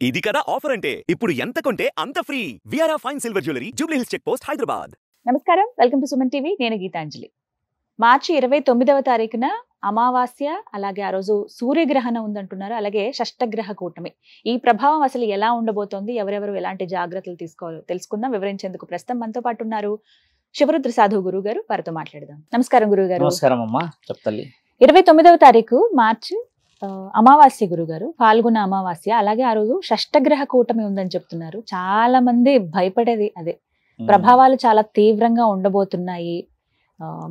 ఇది కదా ఆఫర్ అంటే ఇప్పుడు ఎంత కొంటే అంత free VR fine silver jewellery Jubilee Hills check post Hyderabad. నమస్కారం, వెల్కమ్ టు సుమన్ టీవీ. నేను గీతాంజలి. మార్చి 29వ తారీఖున అమావాస్య, అలాగే ఆ రోజు సూర్యగ్రహణం ఉందంటున్నారు. అలాగే షష్టగ్రహ కూటమి. ఈ ప్రభావం అసలు ఎలా ఉండబోతోంది, ఎవరెవరు ఎలాంటి జాగ్రత్తలు తీసుకోవాలో తెలుసుకుందాం. వివరించేందుకు ప్రస్తుతం మనతో పాటు ఉన్నారు శివరుద్ర సాధు గురువు గారు. వారితో మాట్లాడదాం. నమస్కారం గురువు గారు. నమస్కారం అమ్మా, చెప్తల్లి. 29వ తారీఖు మార్చి అమావాస్య గురుగారు, పాల్గొన అమావాస్య. అలాగే ఆ రోజు షష్టగ్రహ కూటమి ఉందని చెప్తున్నారు. చాలా మంది భయపడేది అదే. ప్రభావాలు చాలా తీవ్రంగా ఉండబోతున్నాయి.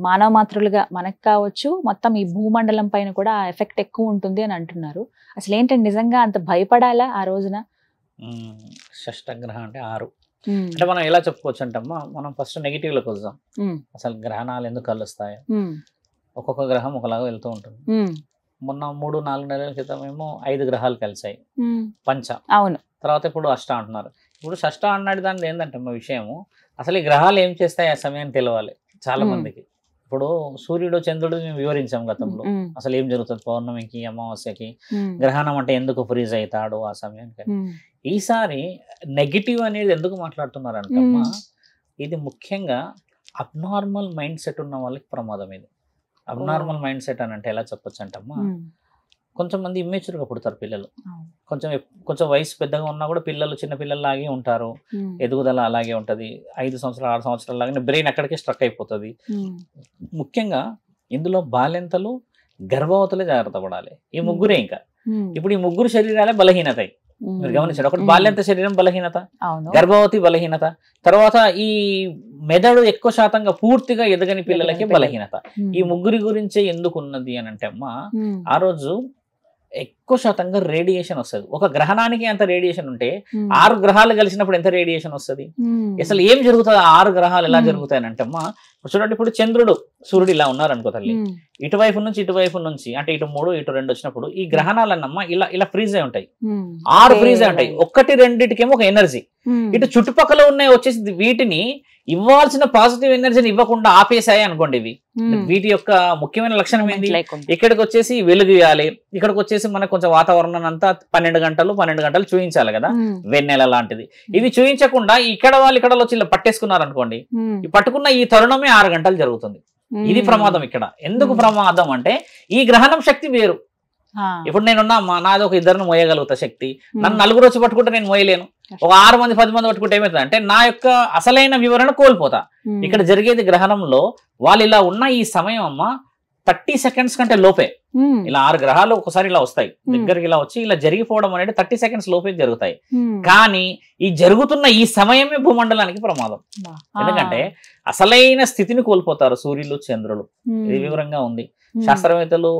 మానవ మాతృలుగా మనకు కావచ్చు, మొత్తం ఈ భూమండలం పైన కూడా ఎఫెక్ట్ ఎక్కువ ఉంటుంది అని అంటున్నారు. అసలు ఏంటంటే నిజంగా అంత భయపడాలా ఆ రోజున? షష్టగ్రహం అంటే 6 అంటే మనం ఎలా చెప్పుకోవచ్చు అంటమ్మా, మనం ఫస్ట్ నెగిటివ్ లోకి వద్దాం. అసలు గ్రహణాలు ఎందుకు కలుస్తాయి? ఒక్కొక్క గ్రహం ఒకలాగా వెళ్తూ ఉంటుంది. మొన్న 3-4 నెలల క్రితం ఏమో 5 గ్రహాలు కలిసాయి, పంచ. అవును. తర్వాత ఇప్పుడు అష్ట అంటున్నారు. ఇప్పుడు షష్ట అన్నాడు దాని ఏంటంటే మా విషయము, అసలు ఈ గ్రహాలు ఏం చేస్తాయి ఆ సమయాన్ని తెలియాలి చాలా మందికి. ఇప్పుడు సూర్యుడు చంద్రుడు మేము వివరించాం గతంలో, అసలు ఏం జరుగుతుంది పౌర్ణమికి అమావాస్యకి, గ్రహణం అంటే ఎందుకు ఫ్రీజ్ అవుతాడు ఆ సమయానికి. ఈసారి నెగిటివ్ అనేది ఎందుకు మాట్లాడుతున్నారు అంటమ్మా, ఇది ముఖ్యంగా అబ్నార్మల్ మైండ్ సెట్ ఉన్న వాళ్ళకి ప్రమాదం. ఇది అబ్నార్మల్ మైండ్ సెట్ అని అంటే ఎలా చెప్పొచ్చు అంటమ్మా, కొంచెం మంది ఇమ్మెచ్యూర్గా పుడతారు పిల్లలు. కొంచెం వయసు పెద్దగా ఉన్నా కూడా పిల్లలు చిన్న పిల్లల్లాగే ఉంటారు, ఎదుగుదల అలాగే ఉంటుంది. 5 సంవత్సరాలు 6 సంవత్సరాల లాగానే బ్రెయిన్ అక్కడికే స్ట్రక్ అయిపోతుంది. ముఖ్యంగా ఇందులో బాల్యంతలు, గర్భవతులే జాగ్రత్త పడాలి. ఈ ముగ్గురే. ఇంకా ఇప్పుడు ఈ ముగ్గురు శరీరాలే బలహీనత. మీరు గమనించండి, ఒకటి బాల్యంత శరీరం బలహీనత, గర్భవతి బలహీనత, తర్వాత ఈ మెదడు ఎక్కువ శాతంగా పూర్తిగా ఎదగని పిల్లలకి బలహీనత. ఈ ముగ్గురి గురించే ఎందుకు ఉన్నది అని అంటే అమ్మా, ఆ రోజు ఎక్కువ శాతంగా రేడియేషన్ వస్తుంది. ఒక గ్రహణానికి అంత రేడియేషన్ ఉంటే 6 గ్రహాలు కలిసినప్పుడు ఎంత రేడియేషన్ వస్తుంది? అసలు ఏం జరుగుతుంది? 6 గ్రహాలు ఎలా జరుగుతాయని అంటే అమ్మా, చూడండి, ఇప్పుడు చంద్రుడు సూర్యుడు ఇలా ఉన్నారు అనుకో తల్లి, ఇటువైపు నుంచి అంటే ఇటు 3 ఇటు 2 వచ్చినప్పుడు ఈ గ్రహణాలన్నమ్మా ఇలా ఫ్రీజ్ అయి ఉంటాయి. 6 ఫ్రీజ్ అయి ఉంటాయి. 1-2కేమో ఒక ఎనర్జీ, ఇటు చుట్టుపక్కల ఉన్నాయి వచ్చేసి వీటిని ఇవ్వాల్సిన పాజిటివ్ ఎనర్జీని ఇవ్వకుండా ఆపేసాయి అనుకోండి. వీటి యొక్క ముఖ్యమైన లక్షణం ఏంటి? ఇక్కడికి వచ్చేసి వెలుగు ఇవ్వాలి, ఇక్కడికి వచ్చేసి మనకు కొంచెం వాతావరణం అంతా 12 గంటలు చూపించాలి కదా, వెన్నెల లాంటిది. ఇవి చూపించకుండా ఇక్కడ వచ్చి ఇలా పట్టేసుకున్నారు అనుకోండి, ఈ పట్టుకున్న ఈ తరుణమే 6 గంటలు జరుగుతుంది. ఇది ప్రమాదం. ఇక్కడ ఎందుకు ప్రమాదం అంటే ఈ గ్రహణం శక్తి వేరు. ఇప్పుడు నేనున్నా నాది ఒక 2 మోయగలుగుతా శక్తి, నన్ను 4 వచ్చి పట్టుకుంటే నేను మోయలేను. ఒక 6 మంది 10 మంది పట్టుకుంటే ఏమవుతుంది అంటే నా యొక్క అసలైన వివరణ కోల్పోతా. ఇక్కడ జరిగేది గ్రహణంలో వాళ్ళు ఇలా ఉన్న ఈ సమయం అమ్మ 30 సెకండ్స్ కంటే లోపే. ఇలా 6 గ్రహాలు ఒకసారి ఇలా వస్తాయి, దగ్గరికి ఇలా వచ్చి ఇలా జరిగిపోవడం అనేది 30 సెకండ్స్ లోపే జరుగుతాయి. కానీ ఈ జరుగుతున్న ఈ సమయమే భూమండలానికి ప్రమాదం. ఎందుకంటే అసలైన స్థితిని కోల్పోతారు సూర్యులు చంద్రులు. ఇది వివరంగా ఉంది. శాస్త్రవేత్తలు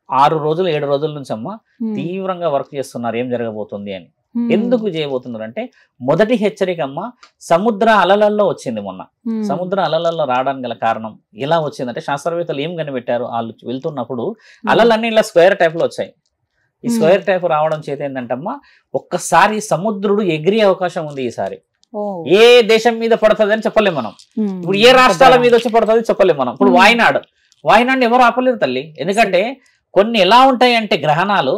6 రోజులు 7 రోజుల నుంచి అమ్మ తీవ్రంగా వర్క్ చేస్తున్నారు ఏం జరగబోతుంది అని. ఎందుకు చేయబోతున్నారు అంటే, మొదటి హెచ్చరిక అమ్మ సముద్ర అలలల్లో వచ్చింది. మొన్న సముద్ర అలలల్లో రావడానికి గల కారణం ఎలా వచ్చిందంటే, శాస్త్రవేత్తలు ఏం కనిపెట్టారు, వాళ్ళు వెళ్తున్నప్పుడు అలలన్నీ ఇలా స్క్వేర్ టైప్ లో వచ్చాయి. ఈ స్క్వేర్ టైప్ రావడం చేత ఏంటంటమ్మా, ఒక్కసారి సముద్రుడు ఎగిరే అవకాశం ఉంది ఈసారి. ఏ దేశం మీద పడుతుంది అని చెప్పలేం మనం. ఇప్పుడు ఏ రాష్ట్రాల మీద వచ్చి పడుతుంది చెప్పలేం మనం. ఇప్పుడు వాయనాడుని ఎవరు ఆపలేరు తల్లి. ఎందుకంటే కొన్ని ఎలా ఉంటాయి అంటే గ్రహణాలు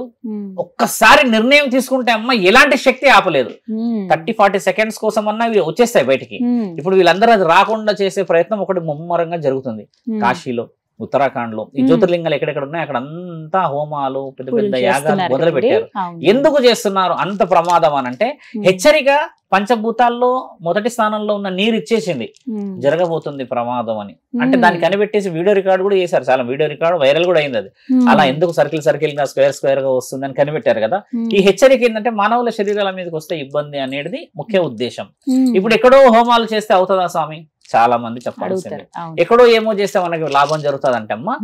ఒక్కసారి నిర్ణయం తీసుకుంటే అమ్మ ఎలాంటి శక్తి ఆపలేదు. 30-40 సెకండ్స్ కోసం అన్నా ఇవి వచ్చేస్తాయి బయటికి. ఇప్పుడు వీళ్ళందరూ అది రాకుండా చేసే ప్రయత్నం ఒకటి ముమ్మరంగా జరుగుతుంది. కాశీలో, ఉత్తరాఖండ్ లో ఈ జ్యోతిర్లింగాలు ఎక్కడెక్కడ ఉన్నాయి అక్కడ అంతా హోమాలు, పెద్ద పెద్ద యాగాలు మొదలు పెట్టారు. ఎందుకు చేస్తున్నారు? అంత ప్రమాదం అని అంటే హెచ్చరిక. పంచభూతాల్లో మొదటి స్థానంలో ఉన్న నీరు ఇచ్చేసింది, జరగబోతుంది ప్రమాదం అని. అంటే దాన్ని కనిపెట్టేసి వీడియో రికార్డు కూడా చేశారు. చాలా వీడియో రికార్డు వైరల్ కూడా అయింది. అది అలా ఎందుకు సర్కిల్ గా స్క్వేర్ గా వస్తుంది అని కనిపెట్టారు కదా. ఈ హెచ్చరిక ఏంటంటే మానవుల శరీరాల మీదకి వస్తే ఇబ్బంది అనేది ముఖ్య ఉద్దేశం. ఇప్పుడు ఎక్కడో హోమాలు చేస్తే అవుతుందా స్వామి? చాలా మంది చెప్పాల్సిందే. ఎక్కడో ఏమో చేస్తే మనకి లాభం జరుగుతుంది అంటే అమ్మా,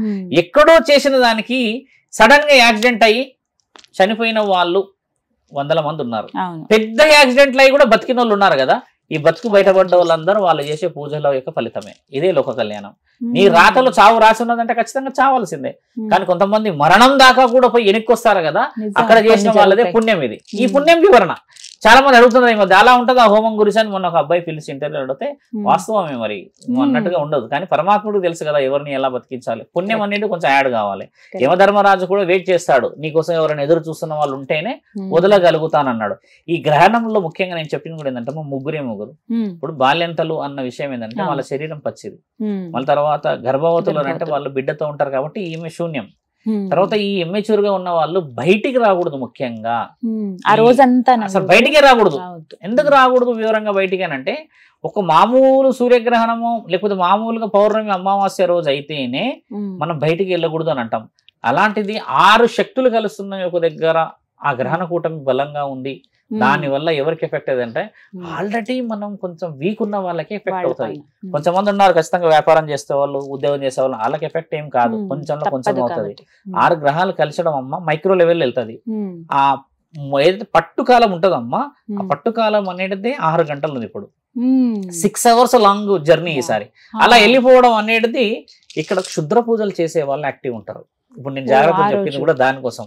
ఎక్కడో చేసిన దానికి సడన్ గా యాక్సిడెంట్ అయ్యి చనిపోయిన వాళ్ళు 100 మంది ఉన్నారు. పెద్ద యాక్సిడెంట్లు అయ్యి కూడా బతికిన వాళ్ళు ఉన్నారు కదా. ఈ బతుకు బయటపడ్డ వాళ్ళందరూ వాళ్ళు చేసే పూజల యొక్క ఫలితమే. ఇదే లోక కళ్యాణం. నీ రాతలో చావు రాసి ఉన్నదంటే ఖచ్చితంగా చావాల్సిందే. కానీ కొంతమంది మరణం దాకా కూడా పోయి వెనక్కి వస్తారు కదా, అక్కడ చేసిన వాళ్ళదే పుణ్యం. ఇది ఈ పుణ్యం వివరణ. చాలా మంది అడుగుతున్నారు ఈ మధ్య అలా ఉంటుంది ఆ హోమం గురించి అని మొన్న ఒక అబ్బాయి పిలిచి ఇంటర్వ్యూ అడిగితే వాస్తవమే మరి అన్నట్టుగా ఉండదు. కానీ పరమాత్ముడికి తెలుసు కదా ఎవరిని ఎలా బతికించాలి. పుణ్యం అనేది కొంచెం యాడ్ కావాలి. యమధర్మరాజు కూడా వెయిట్ చేస్తాడు, నీకోసం ఎవరైనా ఎదురు చూస్తున్న వాళ్ళు ఉంటేనే వదలగలుగుతానన్నాడు. ఈ గ్రహణంలో ముఖ్యంగా నేను చెప్పింది కూడా ఏంటంటే ముగ్గురు. ఇప్పుడు బాల్యంతలు అన్న విషయం ఏంటంటే వాళ్ళ శరీరం పచ్చిది, మళ్ళీ తర్వాత గర్భవతులు అంటే వాళ్ళు బిడ్డతో ఉంటారు కాబట్టి ఈమె శూన్యం. తర్వాత ఈ ఇమ్మెచ్యూర్ గా ఉన్న వాళ్ళు బయటికి రాకూడదు. ముఖ్యంగా ఆ రోజంతా అసలు బయటికే రాకూడదు. ఎందుకు రాకూడదు వివరంగా బయటికి అంటే, ఒక మామూలు సూర్యగ్రహణము లేకపోతే మామూలుగా పౌర్ణమి అమావాస్య రోజు అయితేనే మనం బయటికి వెళ్ళకూడదు అని అంటాం. అలాంటిది 6 శక్తులు కలుస్తున్నాయి ఒక దగ్గర, ఆ గ్రహణ కూటమి బలంగా ఉంది. దాని వల్ల ఎవరికి ఎఫెక్ట్ అయ్యిందంటే ఆల్రెడీ మనం కొంచెం వీక్ ఉన్న వాళ్ళకి ఎఫెక్ట్ అవుతుంది. కొంతమంది ఉన్నారు ఖచ్చితంగా వ్యాపారం చేసే వాళ్ళు, ఉద్యోగం చేసే వాళ్ళు, వాళ్ళకి ఎఫెక్ట్ ఏం కాదు, కొంచెంలో కొంచెం అవుతుంది. 6 గ్రహాలు కలిసడం అమ్మ మైక్రో లెవెల్ వెళ్తుంది. ఆ ఏదైతే పట్టుకాలం ఉంటుందమ్మా, ఆ పట్టుకాలం అనేది 6 గంటలు ఉంది. ఇప్పుడు 6 hours లాంగ్ జర్నీ ఈసారి. అలా వెళ్ళిపోవడం అనేది ఇక్కడ క్షుద్ర పూజలు చేసే వాళ్ళు యాక్టివ్ ఉంటారు. ఇప్పుడు నేను జాగ్రత్త చెప్పింది కూడా దానికోసం.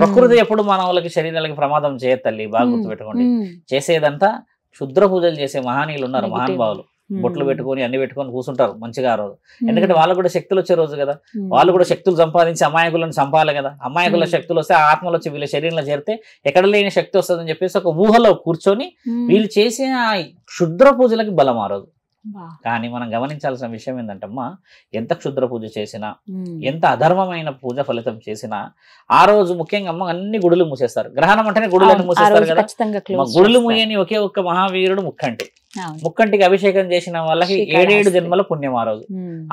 ప్రకృతి ఎప్పుడు మన వాళ్ళకి శరీరాలకి ప్రమాదం చేయదు తల్లి, బాగా గుర్తుపెట్టుకోండి. చేసేదంతా క్షుద్ర పూజలు చేసే మహానీయులు ఉన్నారు, మహానుభావులు. బొట్లు పెట్టుకొని అన్ని పెట్టుకొని కూర్చుంటారు మంచిగా ఆ రోజు. ఎందుకంటే వాళ్ళకు కూడా శక్తులు వచ్చే రోజు కదా, వాళ్ళు కూడా శక్తులు సంపాదించి అమాయకులను చంపాలి కదా. అమాయకుల శక్తులు వస్తే ఆత్మలు వచ్చి వీళ్ళ శరీరంలో చేరితే ఎక్కడ లేని శక్తి వస్తుందని చెప్పేసి ఒక ఊహలో కూర్చొని వీళ్ళు చేసే ఆ క్షుద్ర పూజలకి బలం ఆ రోజు. కానీ మనం గమనించాల్సిన విషయం ఏంటంటమ్మా, ఎంత క్షుద్ర పూజ చేసినా, ఎంత అధర్మమైన పూజ ఫలితం చేసినా ఆ రోజు ముఖ్యంగా అమ్మ అన్ని గుడులు మూసేస్తారు. గ్రహణం అంటేనే గుడులను మూసేస్తారు కదా. గుడులు మూయని ఒకే ఒక్క మహావీరుడు ముక్కంటి. ముక్కంటికి అభిషేకం చేసిన వాళ్ళకి 7 జన్మల పుణ్యం ఆ రోజు.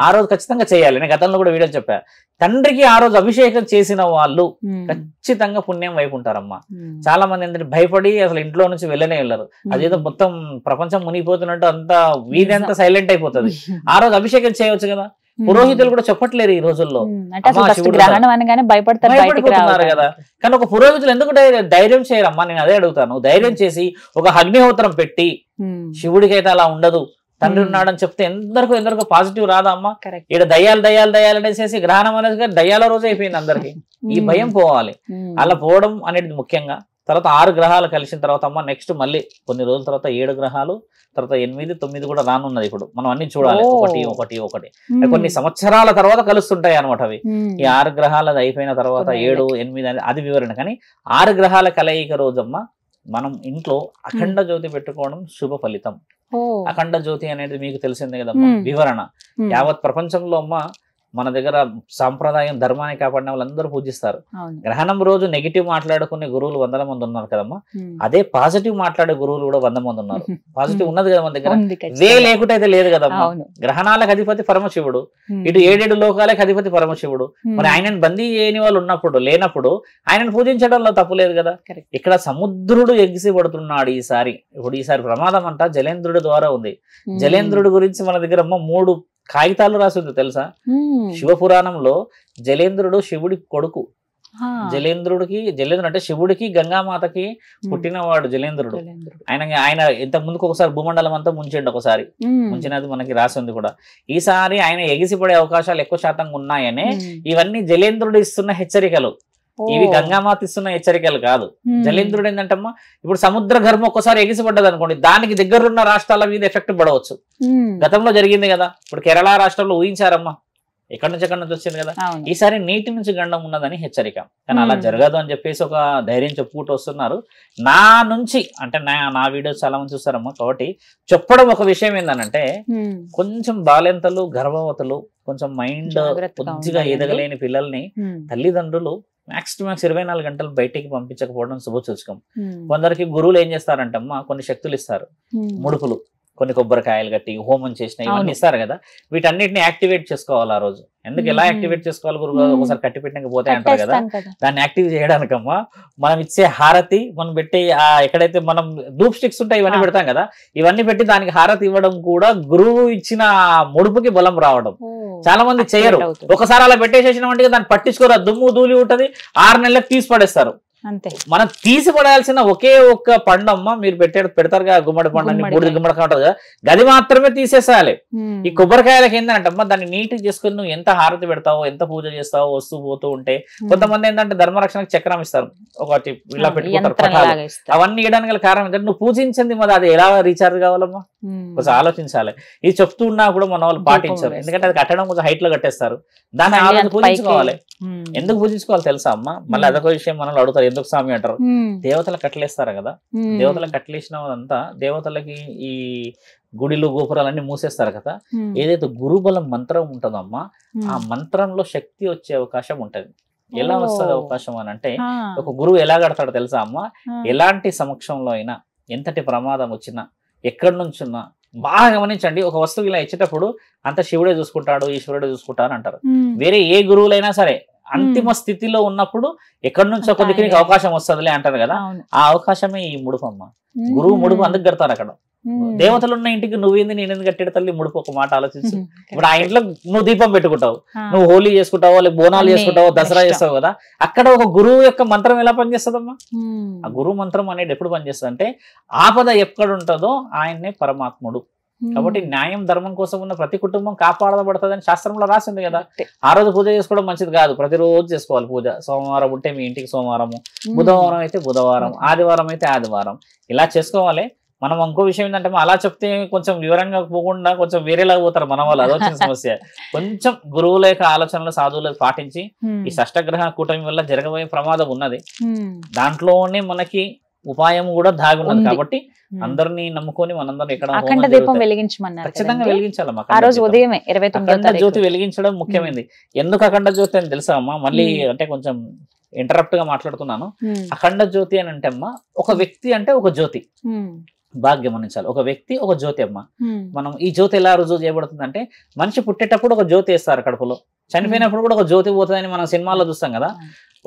ఆ రోజు ఖచ్చితంగా చేయాలి. నేను గతంలో కూడా వీడియో చెప్పా, తండ్రికి ఆ రోజు అభిషేకం చేసిన వాళ్ళు ఖచ్చితంగా పుణ్యం వైపు ఉంటారమ్మా. చాలా మంది ఏంటంటే భయపడి అసలు ఇంట్లో నుంచి వెళ్ళనే వెళ్ళరు. అదేదో మొత్తం ప్రపంచం మునిగిపోతున్నట్టు అంతా వీధి అంతా సైలెంట్ అయిపోతుంది. ఆ రోజు అభిషేకం చేయవచ్చు కదా. పురోహితులు కూడా చెప్పట్లేరు ఈ రోజుల్లో, భయపడిపోతున్నారు కదా. కానీ ఒక పురోహితులు ఎందుకు ధైర్యం చేయరమ్మా? నేను అదే అడుగుతాను. ధైర్యం చేసి ఒక అగ్నిహోత్రం పెట్టి, శివుడికి అయితే అలా ఉండదు, తండ్రి ఉన్నాడని చెప్తే ఎందరికో పాజిటివ్ రాదా అమ్మా? ఇక్కడ దయ్యాలు అనేసి గ్రహణం అనేది దయ్యాల రోజు అయిపోయింది అందరికి. ఈ భయం పోవాలి. అలా పోవడం అనేది ముఖ్యంగా. తర్వాత 6 గ్రహాలు కలిసిన తర్వాత అమ్మ నెక్స్ట్ మళ్ళీ కొన్ని రోజుల తర్వాత 7 గ్రహాలు, తర్వాత 8, 9 కూడా రానున్నది. ఇప్పుడు మనం అన్ని చూడాలి, ఒకటి కొన్ని సంవత్సరాల తర్వాత కలుస్తుంటాయి అనమాట అవి. ఈ 6 గ్రహాలది అయిపోయిన తర్వాత 7, 8 అది వివరణ. కానీ 6 గ్రహాల కలయిక రోజమ్మ మనం ఇంట్లో అఖండ జ్యోతి పెట్టుకోవడం శుభ ఫలితం. అఖండ జ్యోతి అనేది మీకు తెలిసిందే కదమ్మా, వివరణ. యావత్ ప్రపంచంలో అమ్మ మన దగ్గర సాంప్రదాయం ధర్మాన్ని కాపాడిన వాళ్ళందరూ పూజిస్తారు. గ్రహణం రోజు నెగిటివ్ మాట్లాడుకునే గురువులు 100 మంది ఉన్నారు కదమ్మా. అదే పాజిటివ్ మాట్లాడే గురువులు కూడా 100 మంది ఉన్నారు. పాజిటివ్ ఉన్నది కదా మన దగ్గర, వే లేకుంటే అయితే లేదు కదమ్మా. గ్రహణాలకు అధిపతి పరమశివుడు, ఇటు 7 లోకాలకు అధిపతి పరమశివుడు. మరి ఆయనను బందీ చేయని వాళ్ళు లేనప్పుడు ఆయనను పూజించడంలో తప్పు లేదు కదా. ఇక్కడ సముద్రుడు ఎగిసిపడుతున్నాడు ఈసారి. ఈసారి ప్రమాదం అంట జలేంద్రుడి ద్వారా ఉంది. జలేంద్రుడి గురించి మన దగ్గర 3 కాగితాలు రాసింది తెలుసా? శివపురాణంలో జలేంద్రుడు శివుడి కొడుకు. జలేంద్రుడు అంటే శివుడికి గంగామాతకి పుట్టినవాడు జలేంద్రుడు. ఆయన ఇంత ముందుకు ఒకసారి భూమండలం అంతా ముంచిండు, ఒకసారి ముంచినది మనకి రాసింది కూడా. ఈసారి ఆయన ఎగిసిపడే అవకాశాలు ఎక్కువ శాతంగా ఉన్నాయనే ఇవన్నీ జలేంద్రుడు ఇస్తున్న హెచ్చరికలు. ఇవి గంగామాత ఇస్తున్న హెచ్చరికలు కాదు. జలేంద్రుడు ఏంటంటమ్మా, ఇప్పుడు సముద్ర గర్భం ఒక్కసారి ఎగిసిపడ్డది అనుకోండి, దానికి దగ్గరున్న రాష్ట్రాల మీద ఎఫెక్ట్ పడవచ్చు. గతంలో జరిగింది కదా. ఇప్పుడు కేరళ రాష్ట్రంలో ఊహించారమ్మా, ఎక్కడి నుంచి వచ్చింది కదా. ఈసారి నీటి నుంచి గండం ఉన్నదని హెచ్చరిక. కానీ అలా జరగదు అని చెప్పేసి ఒక ధైర్యం చెప్పుకుంటూ వస్తున్నారు. నా నుంచి అంటే నా వీడియోస్ చాలా మంది చూస్తారమ్మా, కాబట్టి చెప్పడం ఒక విషయం ఏంటంటే, కొంచెం బాలెంతలు, గర్భవతులు, కొంచెం మైండ్ కొద్దిగా ఎదగలేని పిల్లల్ని తల్లిదండ్రులు మ్యాక్స్ టు మ్యాక్స్ 24 గంటలు బయటికి పంపించకపోవడం శుభసూచకం. కొందరికి గురువులు ఏం చేస్తారంటమ్మా, కొన్ని శక్తులు ఇస్తారు, ముడుపులు, కొన్ని కొబ్బరికాయలు కట్టి హోమం చేసిన ఇవన్నీ ఇస్తారు కదా. వీటన్నిటిని యాక్టివేట్ చేసుకోవాలి ఆ రోజు. ఎందుకు ఎలా యాక్టివేట్ చేసుకోవాలి? గురువు ఒకసారి కట్టి పెట్టినాక పోతే అంటారు కదా. దాన్ని యాక్టివ్ చేయడానికమ్మా మనం ఇచ్చే హారతి, మనం పెట్టే ఎక్కడైతే మనం ధూప్ స్టిక్స్ ఉంటాయి ఇవన్నీ పెడతాం కదా, ఇవన్నీ పెట్టి దానికి హారతి ఇవ్వడం కూడా గురువు ఇచ్చిన ముడుపుకి బలం రావడం. చాలా మంది చేయరు. ఒకసారి అలా పెట్టేసేసిన వంటిగా దాన్ని పట్టించుకోరు, దుమ్ము ధూళి ఉంటది, 6 నెలలకు తీసి పడేస్తారు. అంతే. మనం తీసిపడాల్సిన ఒకే ఒక్క పండమ్మ మీరు పెడతారు కదా గుమ్మడి పండు, బూడిద గుమ్మడికాయ ఉంటుంది కదా, గది మాత్రమే తీసేసేయాలి. ఈ కొబ్బరికాయలకి ఏంటంటమ్మా దాన్ని నీట్ చేసుకుని నువ్వు ఎంత హారతి పెడతావో, ఎంత పూజ చేస్తావో వస్తూ పోతూ ఉంటే, కొంతమంది ఏంటంటే ధర్మరక్షణకు చక్రం ఇస్తారు, ఒకటి ఇలా పెట్టుకుంటారు పటాలు. అవన్నీ ఇవ్వడానికి గల కారణం ఏంటంటే నువ్వు పూజించింది మరి అది ఎలా రీఛార్జ్ కావాలమ్మా, కొంచెం ఆలోచించాలి. ఇది చెప్తూ ఉన్నా కూడా మన వాళ్ళు పాటించారు, ఎందుకంటే అది కట్టడం కొంచెం హైట్ లో కట్టేస్తారు. దాన్ని ఆ రోజు పూజించుకోవాలి. ఎందుకు పూజించుకోవాలి తెలుసా అమ్మ? మళ్ళీ అదొక విషయం మనల్ని అడుగుతారు, ఎందుకు స్వామి అంటారు. దేవతలకు కట్టలేస్తారు కదా, దేవతలకు కట్టలేసినంతా దేవతలకి ఈ గుడిలు గోపురాలన్నీ మూసేస్తారు కదా. ఏదైతే గురుబలం మంత్రం ఉంటుందమ్మా, ఆ మంత్రంలో శక్తి వచ్చే అవకాశం ఉంటది. ఎలా వస్తుంది అవకాశం అని అంటే, ఒక గురువు ఎలా కడతాడో తెలుసా అమ్మ? ఎలాంటి సమక్షంలో అయినా, ఎంతటి ప్రమాదం వచ్చినా, ఎక్కడి నుంచున్నా బాగా గమనించండి. ఒక వస్తువు ఇలా ఇచ్చేటప్పుడు అంత శివుడే చూసుకుంటాడు, ఈశ్వరుడే చూసుకుంటాడు అంటారు. వేరే ఏ గురువులైనా సరే అంతిమ స్థితిలో ఉన్నప్పుడు ఎక్కడి నుంచి ఒక దిక్కునికి అవకాశం వస్తుందిలే అంటారు కదా, ఆ అవకాశమే ఈ ముడుపు అమ్మ. గురువు ముడుపు అందుకు కడతారు. అక్కడ దేవతలు ఉన్న ఇంటికి నువ్వేంది నేనేంది కట్టాడు తల్లి ముడుపు? ఒక మాట ఆలోచించు. ఇప్పుడు ఆ ఇంట్లో నువ్వు దీపం పెట్టుకుంటావు, నువ్వు హోలీ చేసుకుంటావో, లేక బోనాలు చేసుకుంటావో, దసరా చేస్తావు కదా, అక్కడ ఒక గురువు యొక్క మంత్రం ఎలా పనిచేస్తుందమ్మా? ఆ గురువు మంత్రం అనేది ఎప్పుడు పనిచేస్తుంది అంటే, ఆపద ఎక్కడ ఉంటుందో ఆయన్నే పరమాత్ముడు. కాబట్టి న్యాయం ధర్మం కోసం ఉన్న ప్రతి కుటుంబం కాపాడబడుతుంది అని శాస్త్రంలో రాసింది కదా. ఆ రోజు పూజ చేసుకోవడం మంచిది కాదు, ప్రతిరోజు చేసుకోవాలి పూజ. సోమవారం ఉంటే మీ ఇంటికి సోమవారము, బుధవారం అయితే బుధవారం, ఆదివారం అయితే ఆదివారం, ఇలా చేసుకోవాలి. మనం ఇంకో విషయం ఏంటంటే అలా చెప్తే కొంచెం వివరంగా పోకుండా కొంచెం వేరేలాగా పోతారు మన వాళ్ళు, అదొచ్చిన సమస్య. కొంచెం గురువుల యొక్క ఆలోచనలు సాధువులు పాటించి ఈ షష్టగ్రహ కూటమి వల్ల జరగబోయే ప్రమాదం ఉన్నది, దాంట్లోనే మనకి ఉపాయం కూడా దాగి ఉన్నది. కాబట్టి అందరినీ నమ్ముకొని మనందరం ఎక్కడ అఖండ దీపం వెలిగించమన్నారు, ఖచ్చితంగా వెలిగించాలమ్మా. ఆ రోజు ఉదయమే అఖండ జ్యోతి వెలిగించడం ముఖ్యమైనది. ఎందుకు అఖండ జ్యోతి అని తెలుసా అమ్మా? మళ్ళీ అంటే కొంచెం ఇంటరప్ట్ గా మాట్లాడుతున్నాను. అఖండ జ్యోతి అని అంటే అమ్మా, ఒక వ్యక్తి అంటే ఒక జ్యోతి, బాగా గమనించాలి. ఒక వ్యక్తి ఒక జ్యోతి అమ్మ. మనం ఈ జ్యోతి ఎలా రుజువు చేయబడుతుంది అంటే, మనిషి పుట్టేటప్పుడు ఒక జ్యోతి వేస్తారు కడుపులో, చనిపోయినప్పుడు కూడా ఒక జ్యోతి పోతుందని మనం సినిమాల్లో చూస్తాం కదా.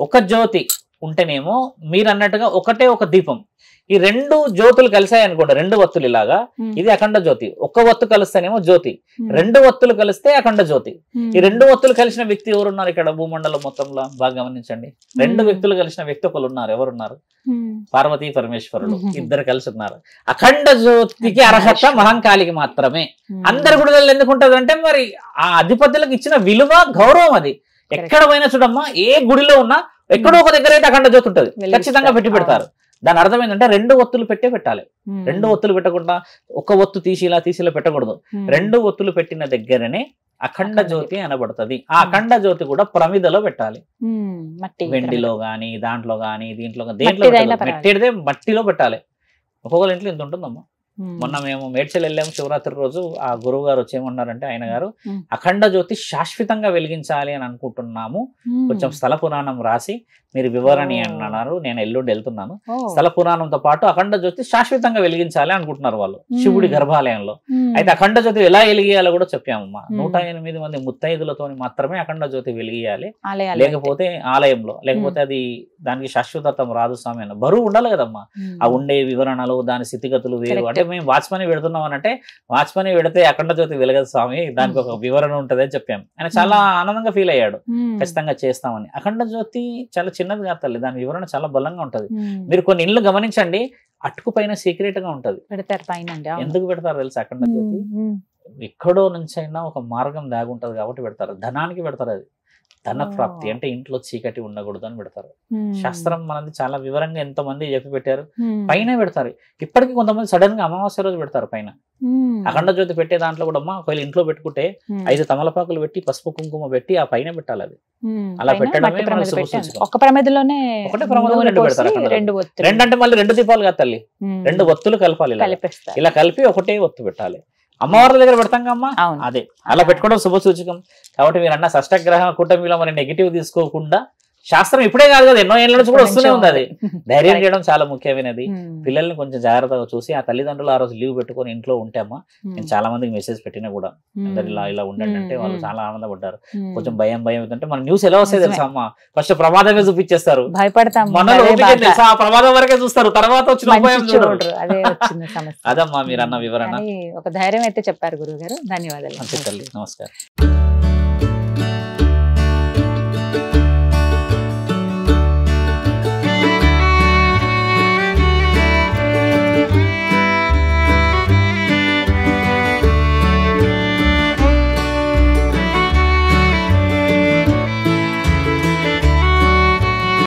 ఒక జ్యోతి ఉంటేనేమో మీరు అన్నట్టుగా ఒకటే ఒక దీపం, ఈ రెండు జ్యోతులు కలిసాయి అనుకోండి, రెండు వత్తులు ఇలాగా, ఇది అఖండ జ్యోతి. ఒక వత్తు కలిస్తేనేమో జ్యోతి, రెండు వత్తులు కలిస్తే అఖండ జ్యోతి. ఈ రెండు వత్తులు కలిసిన వ్యక్తి ఎవరున్నారు ఇక్కడ భూమండలం మొత్తంలో? బాగా గమనించండి. రెండు వ్యక్తులు కలిసిన వ్యక్తి ఒకరు ఉన్నారు. ఎవరున్నారు? పార్వతీ పరమేశ్వరుడు ఇద్దరు కలిసి ఉన్నారు. అఖండ జ్యోతికి అర్హత మహంకాళికి మాత్రమే. అందరి గుడిలో ఎందుకు ఉంటది అంటే, మరి ఆ అధిపతులకు ఇచ్చిన విలువ, గౌరవం అది. ఎక్కడ పోయినా చూడమ్మా, ఏ గుడిలో ఉన్నా ఎక్కడో ఒక దగ్గర అయితే అఖండ జ్యోతి ఉంటది, ఖచ్చితంగా పెట్టి పెడతారు. దాని అర్థం ఏంటంటే, రెండు ఒత్తులు పెట్టాలి. రెండు ఒత్తులు పెట్టకుండా ఒక ఒత్తు తీసి ఇలా పెట్టకూడదు. రెండు ఒత్తులు పెట్టిన దగ్గరనే అఖండ జ్యోతి అనబడుతుంది. ఆ అఖండ జ్యోతి కూడా ప్రమిదలో పెట్టాలి, వెండిలో గాని, దాంట్లో గాని, దీంట్లో దేంట్లో పెట్టేదే మట్టిలో పెట్టాలి. ఒక్కొక్కరి ఇంట్లో ఇంత ఉంటుందమ్మా. మొన్న మేము మేడ్చల్ వెళ్ళాము శివరాత్రి రోజు. ఆ గురువు గారు వచ్చేమన్నారంటే, ఆయన గారు అఖండ జ్యోతి శాశ్వతంగా వెలిగించాలి అని అనుకుంటున్నాము, కొంచెం స్థల పురాణం రాసి మీరు వివరణి అన్నారు. నేను ఎల్లుండి వెళ్తున్నాను. స్థల పురాణంతో పాటు అఖండ జ్యోతి శాశ్వతంగా వెలిగించాలి అనుకుంటున్నారు వాళ్ళు శివుడి గర్భాలయంలో. అయితే అఖండ జ్యోతి ఎలా వెలిగియాలో కూడా చెప్పామమ్మా. 108 మంది ముత్తైదులతో మాత్రమే అఖండ జ్యోతి వెలిగియాలి, లేకపోతే ఆలయంలో, లేకపోతే అది దానికి శాశ్వతత్వం రాదు స్వామి అన్న. బరువు ఉండాలి కదమ్మా. ఆ ఉండే వివరణలు, దాని స్థితిగతులు వేరు. అంటే మేము వాచ్మని పెడుతున్నాం అని అంటే, వాచ్మని పెడితే అఖండ జ్యోతి వెలగదు స్వామి, దానికి ఒక వివరణ ఉంటది అని చెప్పాము. ఆయన చాలా ఆనందంగా ఫీల్ అయ్యాడు. ఖచ్చితంగా చేస్తామని. అఖండ జ్యోతి చాలా చిన్నది కాదు తల్లి, దాని వివరణ చాలా బలంగా ఉంటది. మీరు కొన్ని ఇళ్ళు గమనించండి, అటుకు పైన సీక్రెట్ గా ఉంటది. ఎందుకు పెడతారు తెలుసా? అఖండ జ్యోతి ఎక్కడో నుంచి అయినా ఒక మార్గం దాగుంటది కాబట్టి పెడతారు. ధనానికి పెడతారు. అది ధన ప్రాప్తి అంటే ఇంట్లో చీకటి ఉండకూడదు అని పెడతారు. శాస్త్రం మనది చాలా వివరంగా ఎంతో మంది చెప్పి పెట్టారు. పైన పెడతారు. ఇప్పటికీ కొంతమంది సడన్ గా అమావాస్య రోజు పెడతారు పైన. అఖండ జ్యోతి పెట్టే దాంట్లో కూడా అమ్మా, ఒకవేళ ఇంట్లో పెట్టుకుంటే 5 తమలపాకులు పెట్టి పసుపు కుంకుమ పెట్టి ఆ పైన పెట్టాలి. అది అలా పెట్టడమే ఒక ప్రమిదలోనే ఒకటే ప్రమాదం రెండు పెడతారు. రెండు అంటే మళ్ళీ 2 దీపాలు కాదు తల్లి, 2 ఒత్తులు కలపాలి. ఇలా కలిపి ఒకటే ఒత్తు పెట్టాలి. అమ్మవారి దగ్గర పెడతాం అమ్మా, అదే అలా పెట్టుకోవడం శుభ సూచకం. కాబట్టి మీరు అన్న షష్టగ్రహ కూటమిలో మరి నెగిటివ్ తీసుకోకుండా, శాస్త్రం ఇప్పుడే కాదు కదా, ఎన్నో ఏళ్ళ నుంచి కూడా వస్తూనే ఉంది. అది ధైర్యం చేయడం చాలా ముఖ్యమైనది. పిల్లల్ని కొంచెం జాగ్రత్తగా చూసి, ఆ తల్లిదండ్రులు ఆ రోజు లీవ్ పెట్టుకొని ఇంట్లో ఉంటే అమ్మా, నేను చాలా మందికి మెసేజ్ పెట్టినా కూడా, అందరు ఇలా ఉండండి అంటే వాళ్ళు చాలా ఆనందపడ్డారు. కొంచెం భయం ఏంటంటే, మన న్యూస్ ఎలా వస్తాయి తెలుసా అమ్మా? ఫస్ట్ ప్రమాదమే చూపించేస్తారు, భయపడతాం, మనలో ఆ ప్రమాదం వరకే చూస్తారు, తర్వాత వచ్చిన భయం చూడరు. అదమ్మా మీరు అన్న వివరణ. ఒక ధైర్యం అయితే చెప్పారు గురువు గారు. ధన్యవాదాలు. నమస్కారం.